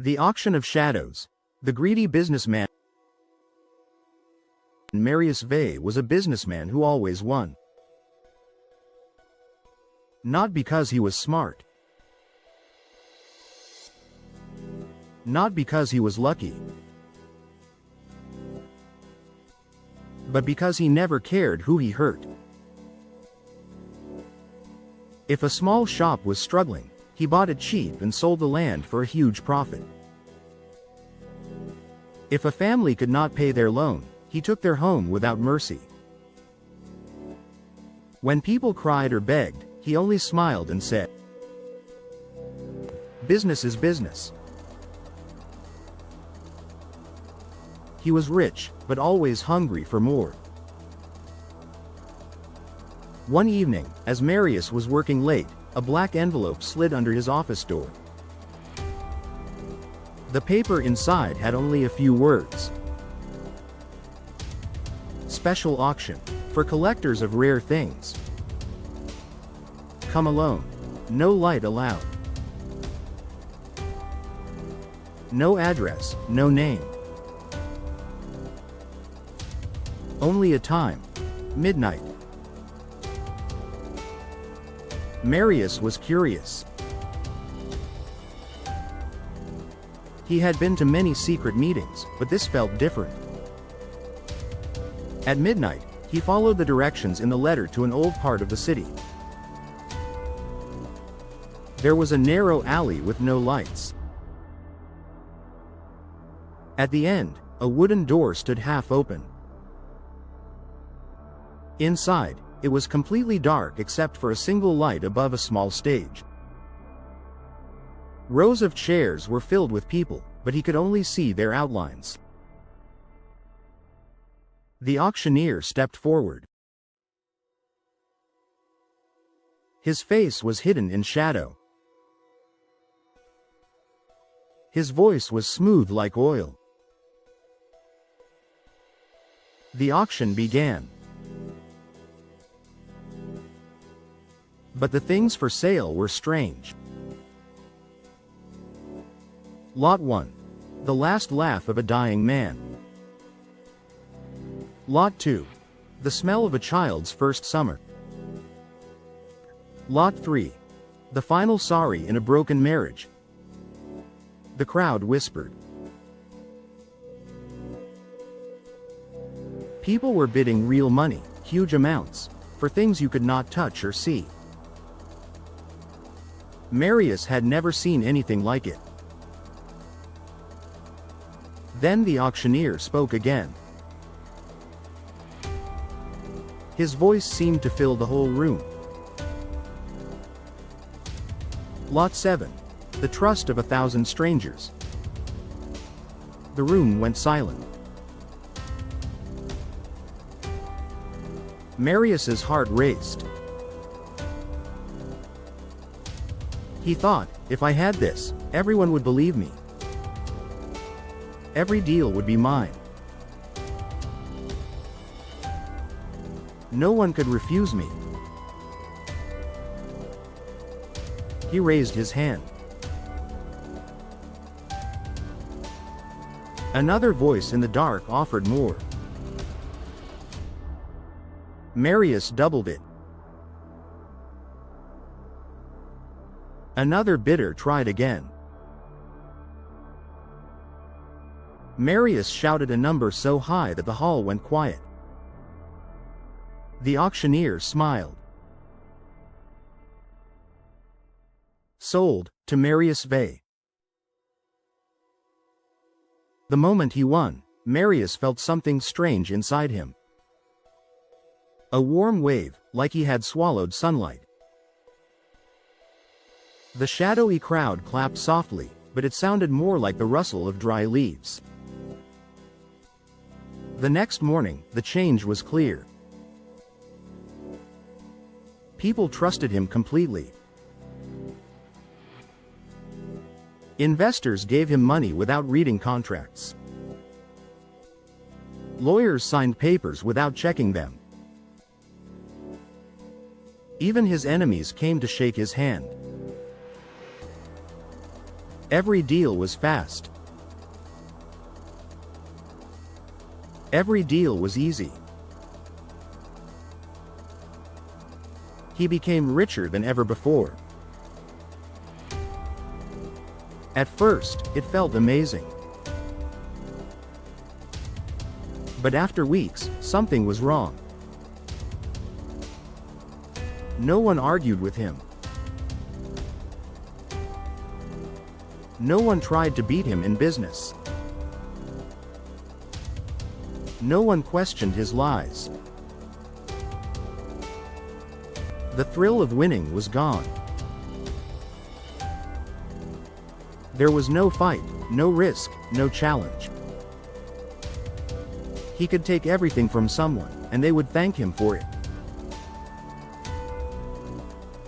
The Auction of Shadows. The greedy businessman. Marius Vey was a businessman who always won. Not because he was smart. Not because he was lucky. But because he never cared who he hurt. If a small shop was struggling, he bought it cheap and sold the land for a huge profit. If a family could not pay their loan, he took their home without mercy. When people cried or begged, he only smiled and said, "Business is business." He was rich, but always hungry for more. One evening, as Marius was working late, a black envelope slid under his office door. The paper inside had only a few words. Special auction. For collectors of rare things. Come alone. No light allowed. No address, no name. Only a time. Midnight. Marius was curious. He had been to many secret meetings, but this felt different. At midnight, he followed the directions in the letter to an old part of the city. There was a narrow alley with no lights. At the end, a wooden door stood half open. Inside, it was completely dark except for a single light above a small stage. Rows of chairs were filled with people, but he could only see their outlines. The auctioneer stepped forward. His face was hidden in shadow. His voice was smooth like oil. The auction began. But the things for sale were strange. Lot 1. The last laugh of a dying man. Lot 2. The smell of a child's first summer. Lot 3. The final sorry in a broken marriage. The crowd whispered. People were bidding real money, huge amounts, for things you could not touch or see. Marius had never seen anything like it. Then the auctioneer spoke again. His voice seemed to fill the whole room. Lot 7. The trust of 1,000 strangers. The room went silent. Marius's heart raced. He thought, if I had this, everyone would believe me. Every deal would be mine. No one could refuse me. He raised his hand. Another voice in the dark offered more. Marius doubled it. Another bidder tried again. Marius shouted a number so high that the hall went quiet. The auctioneer smiled. Sold, to Marius Vey. The moment he won, Marius felt something strange inside him. A warm wave, like he had swallowed sunlight. The shadowy crowd clapped softly, but it sounded more like the rustle of dry leaves. The next morning, the change was clear. People trusted him completely. Investors gave him money without reading contracts. Lawyers signed papers without checking them. Even his enemies came to shake his hand. Every deal was fast. Every deal was easy. He became richer than ever before. At first, it felt amazing. But after weeks, something was wrong. No one argued with him. No one tried to beat him in business. No one questioned his lies. The thrill of winning was gone. There was no fight, no risk, no challenge. He could take everything from someone, and they would thank him for it.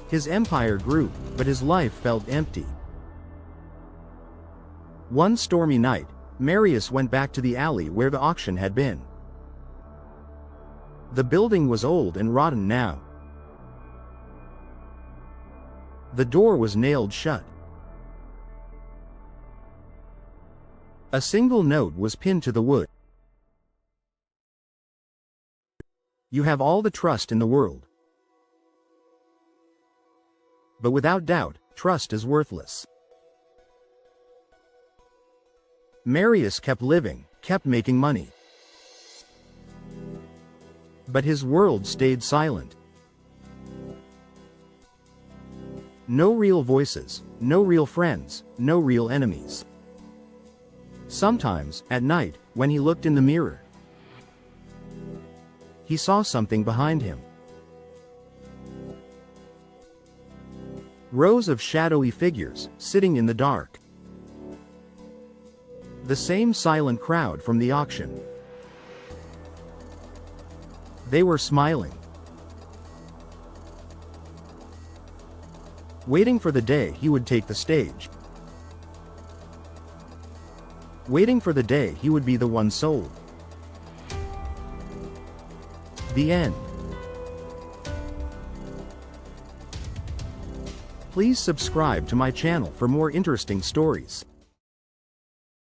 His empire grew, but his life felt empty. One stormy night, Marius went back to the alley where the auction had been. The building was old and rotten now. The door was nailed shut. A single note was pinned to the wood. You have all the trust in the world. But without doubt, trust is worthless. Marius kept living, kept making money. But his world stayed silent. No real voices, no real friends, no real enemies. Sometimes, at night, when he looked in the mirror, he saw something behind him. Rows of shadowy figures, sitting in the dark. The same silent crowd from the auction. They were smiling. Waiting for the day he would take the stage. Waiting for the day he would be the one sold. The end. Please subscribe to my channel for more interesting stories.